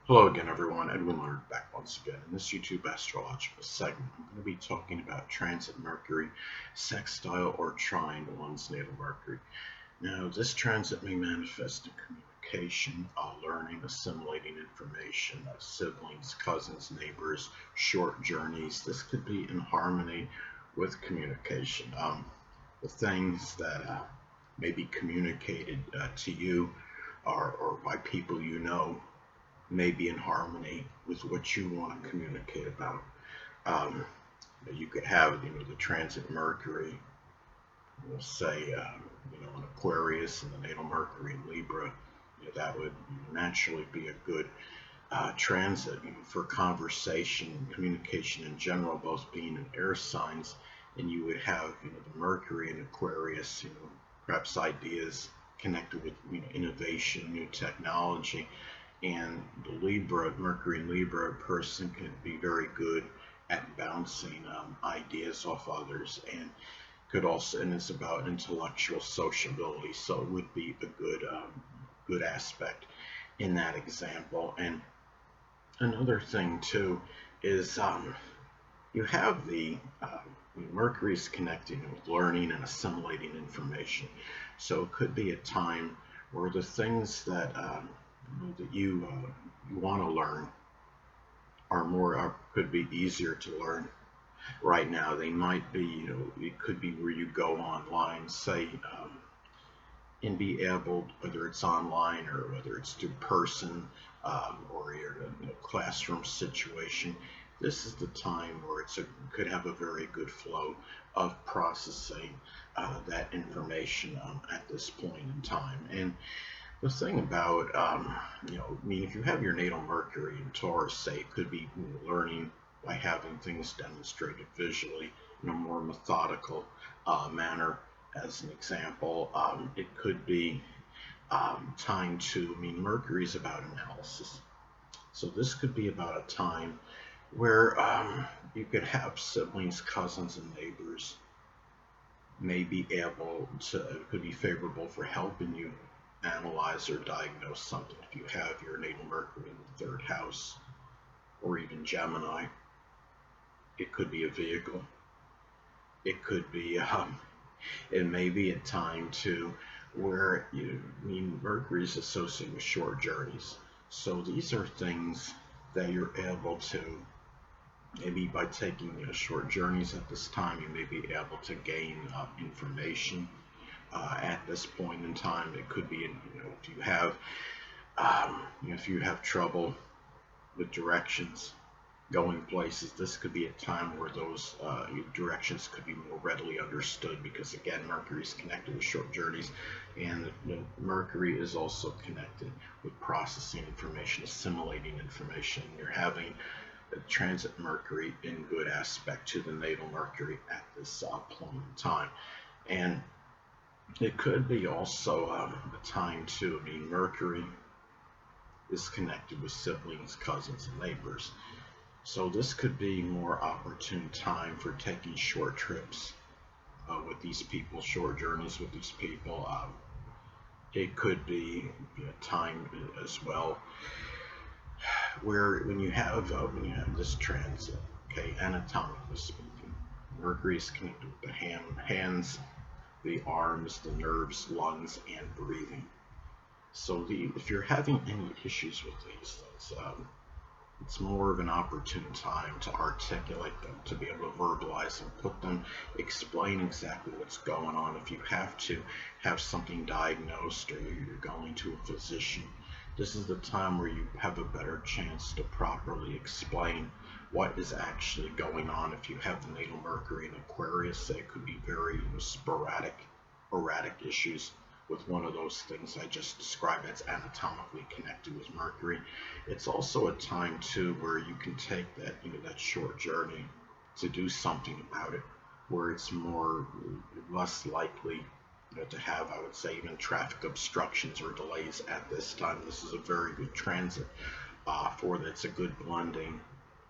Hello again, everyone. Edwin Learnard back once again. In this YouTube astrological segment, I'm going to be talking about transit Mercury sextile or trine to one's natal Mercury. Now, this transit may manifest in communication, learning, assimilating information, siblings, cousins, neighbors, short journeys. This could be in harmony with communication. The things that may be communicated to you or by people you know may be in harmony with what you want to communicate about. Um, you could have, the transit Mercury, we'll say, an Aquarius and the natal Mercury in Libra. That would naturally be a good transit for conversation and communication in general, both being in air signs. And you would have, the Mercury in Aquarius, perhaps ideas connected with innovation, new technology, and the Libra, Mercury in Libra person can be very good at bouncing ideas off others, and could also, and it's about intellectual sociability, so it would be a good aspect in that example. And another thing too is you have the Mercury's connecting with learning and assimilating information, so it could be a time where the things that you want to learn are more could be easier to learn right now. They might be, it could be where you go online, say, and be able, whether it's online or whether it's through person, or you're in a classroom situation. This is the time where could have a very good flow of processing that information at this point in time. And the thing about, if you have your natal Mercury in Taurus, say, it could be learning by having things demonstrated visually in a more methodical manner. As an example, it could be time to, Mercury is about analysis. So this could be about a time where you could have siblings, cousins, and neighbors may be able to, it could be favorable for helping you analyze or diagnose something. If you have your natal Mercury in the third house, or even Gemini, it could be a vehicle. It could be, it may be a time too where Mercury is associated with short journeys. So these are things that you're able to, maybe by taking short journeys at this time, you may be able to gain information at this point in time. It could be, if you have trouble with directions, going places, this could be a time where those directions could be more readily understood, because again, Mercury is connected with short journeys, and Mercury is also connected with processing information, assimilating information. You're having a transit Mercury in good aspect to the natal Mercury at this point in time. And it could be also a time too. Mercury is connected with siblings, cousins, and neighbors. So this could be more opportune time for taking short trips with these people, short journeys with these people. It could be a time as well where when you have this transit, okay, anatomically speaking, Mercury is connected with the hands, the arms, the nerves, lungs, and breathing. So if you're having any issues with these things, it's more of an opportune time to articulate them, to be able to verbalize and put them, explain exactly what's going on. If you have to have something diagnosed, or you're going to a physician, this is the time where you have a better chance to properly explain what is actually going on. If you have the natal Mercury in Aquarius, it could be very erratic issues with one of those things I just described that's anatomically connected with Mercury. It's also a time too where you can take that that short journey to do something about it, where it's less likely to have, I would say, even traffic obstructions or delays at this time. This is a very good transit for that. It's a good blending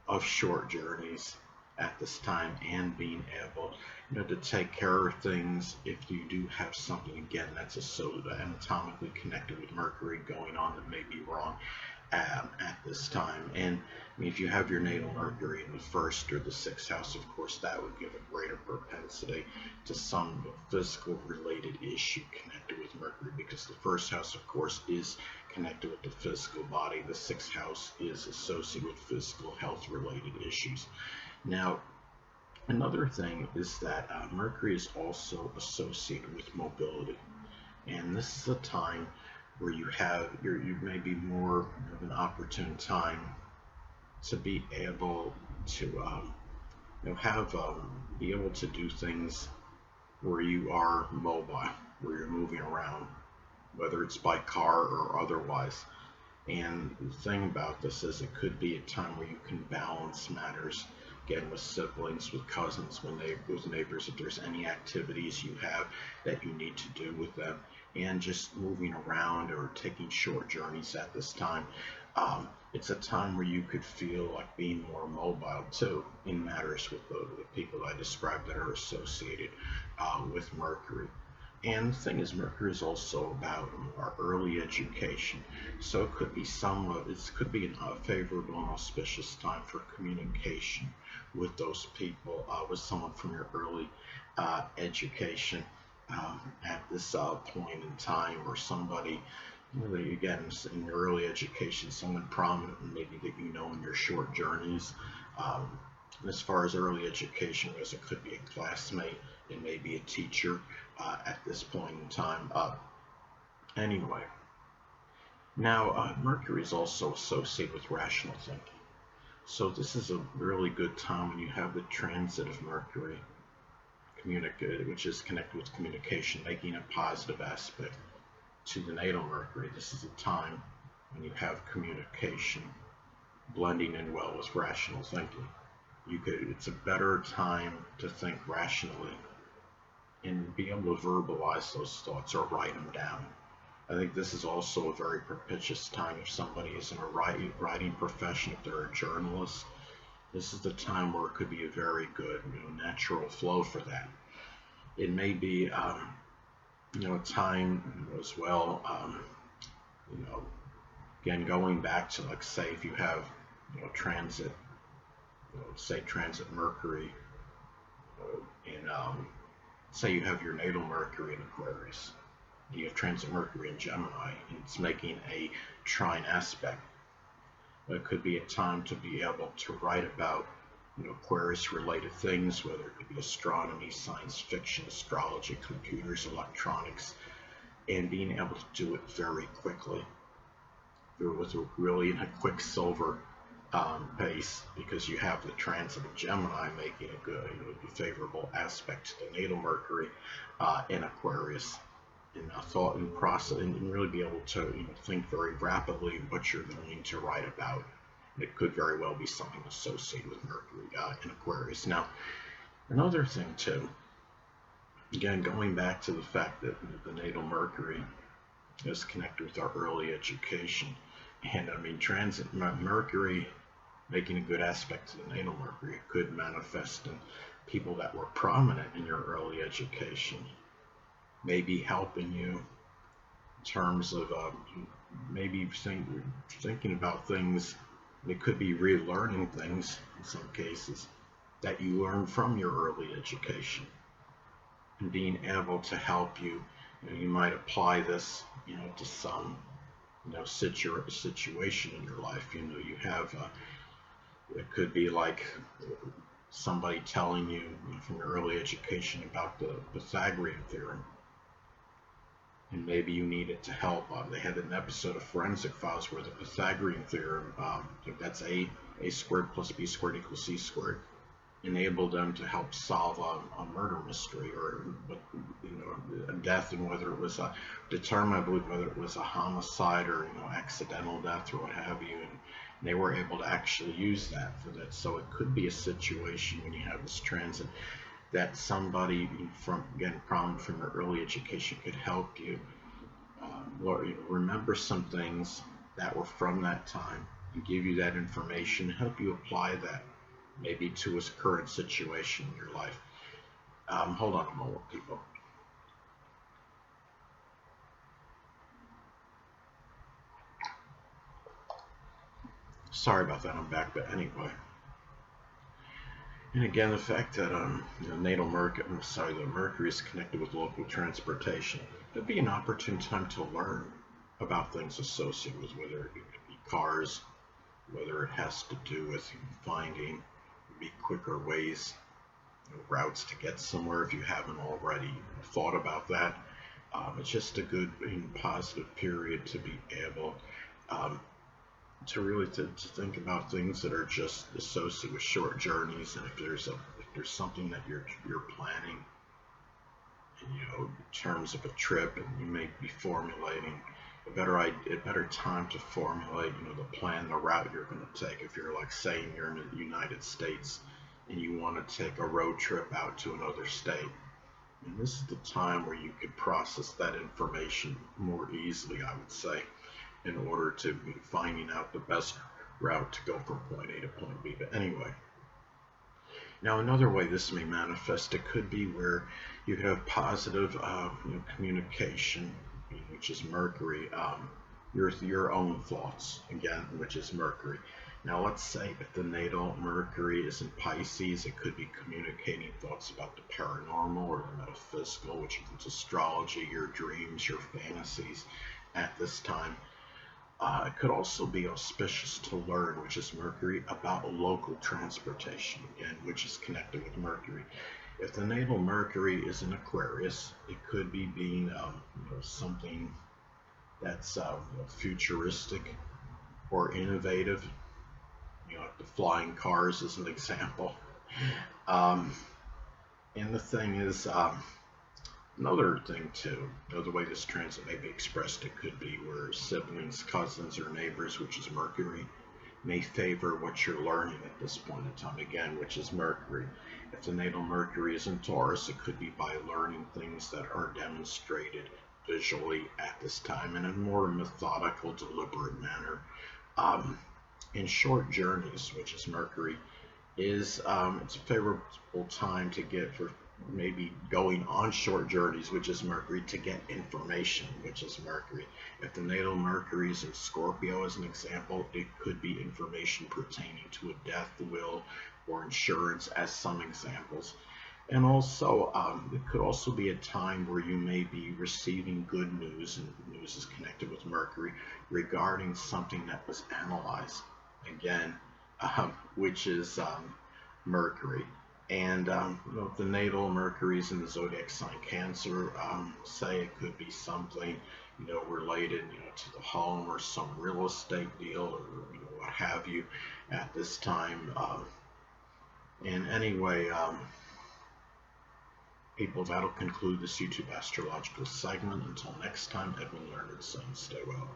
of short journeys at this time, and being able to take care of things if you do have something, again, that's anatomically connected with Mercury going on that may be wrong at this time. And I mean, if you have your natal Mercury in the first or the sixth house, of course, that would give a greater propensity to some physical related issue connected with Mercury, because the first house, of course, is connected with the physical body. The sixth house is associated with physical health related issues. Now, another thing is that Mercury is also associated with mobility, and this is a time where you may be more of an opportune time to be able to have be able to do things where you are mobile, where you're moving around, whether it's by car or otherwise. And the thing about this is it could be a time where you can balance matters, again, with siblings, with cousins, with neighbors, if there's any activities you have that you need to do with them, and just moving around or taking short journeys at this time. It's a time where you could feel like being more mobile too in matters with the people I described that are associated with Mercury. And the thing is, Mercury is also about our early education, so it could be it could be a favorable and auspicious time for communication with those people, with someone from your early education at this point in time, or somebody, really, again, in your early education, someone prominent, maybe that you know in your short journeys. Um, as far as early education goes, it could be a classmate, it may be a teacher at this point in time. Anyway, now Mercury is also associated with rational thinking. So this is a really good time when you have the transit of Mercury, which is connected with communication, making a positive aspect to the natal Mercury. This is a time when you have communication blending in well with rational thinking. It's a better time to think rationally and be able to verbalize those thoughts or write them down. I think this is also a very propitious time if somebody is in a writing profession, if they're a journalist. This is the time where it could be a very good, natural flow for that. It may be, a time as well, again, going back to, like, say, if you have, transit, say transit Mercury, in, say you have your natal Mercury in Aquarius, and you have transit Mercury in Gemini, and it's making a trine aspect. It could be a time to be able to write about, Aquarius related things, whether it could be astronomy, science fiction, astrology, computers, electronics, and being able to do it very quickly. There was really in a quicksilver pace, because you have the transit of Gemini making a good, favorable aspect to the natal Mercury in Aquarius, and thought and process, and really be able to think very rapidly what you're going to write about. And it could very well be something associated with Mercury in Aquarius. Now, another thing too, again, going back to the fact that the natal Mercury is connected with our early education, and I mean, transit Mercury making a good aspect to the natal Mercury could manifest in people that were prominent in your early education, maybe helping you in terms of maybe thinking about things. It could be relearning things in some cases that you learned from your early education, and being able to help you. You might apply this, to some, situation in your life. You have, it could be like somebody telling you, from your early education about the Pythagorean theorem, and maybe you need it to help. They had an episode of Forensic Files where the Pythagorean theorem, that's a squared plus b squared equals c squared, enabled them to help solve a murder mystery, or a death, and whether it was determine, I believe, whether it was a homicide or accidental death or what have you, and they were able to actually use that for that. So it could be a situation when you have this transit that somebody prominent from your early education could help you remember some things that were from that time, and give you that information, help you apply that maybe to his current situation in your life. Hold on a moment, people. Sorry about that, I'm back, but anyway. And again, the fact that natal Mercury, the Mercury is connected with local transportation, it'd be an opportune time to learn about things associated with whether it could be cars, whether it has to do with finding maybe quicker ways, routes to get somewhere if you haven't already thought about that. It's just a good and positive period to be able um, to really to think about things that are just associated with short journeys, and if there's something that you're planning, and, in terms of a trip, and you may be formulating a better time to formulate, the plan, the route you're going to take. If you're like saying you're in the United States and you want to take a road trip out to another state, and this is the time where you could process that information more easily, I would say, in order to be finding out the best route to go from point A to point B. But anyway, now another way this may manifest, it could be where you could have positive communication, which is Mercury, your own thoughts, again, which is Mercury. Now let's say if the natal Mercury is in Pisces, it could be communicating thoughts about the paranormal or the metaphysical, which includes astrology, your dreams, your fantasies at this time. It could also be auspicious to learn, which is Mercury, about local transportation, again, which is connected with Mercury. If the natal Mercury is in Aquarius, it could be being something that's futuristic or innovative, like the flying cars as an example. And the thing is, another thing too, the way this transit may be expressed, it could be where siblings, cousins, or neighbors, which is Mercury, may favor what you're learning at this point in time, again, which is Mercury. If the natal Mercury is in Taurus, it could be by learning things that are demonstrated visually at this time in a more methodical, deliberate manner. In short journeys, which is Mercury, it's a favorable time to get for maybe going on short journeys, which is Mercury, to get information, which is Mercury. If the natal Mercury is in Scorpio, as an example, it could be information pertaining to a death, will, or insurance, as some examples. And also, it could also be a time where you may be receiving good news, and news is connected with Mercury, regarding something that was analyzed, again, which is Mercury. And the natal Mercury is in the zodiac sign Cancer. Say it could be something related to the home or some real estate deal, or what have you at this time. And anyway, people, that'll conclude this YouTube astrological segment. Until next time, Edwin Learnard saying stay well.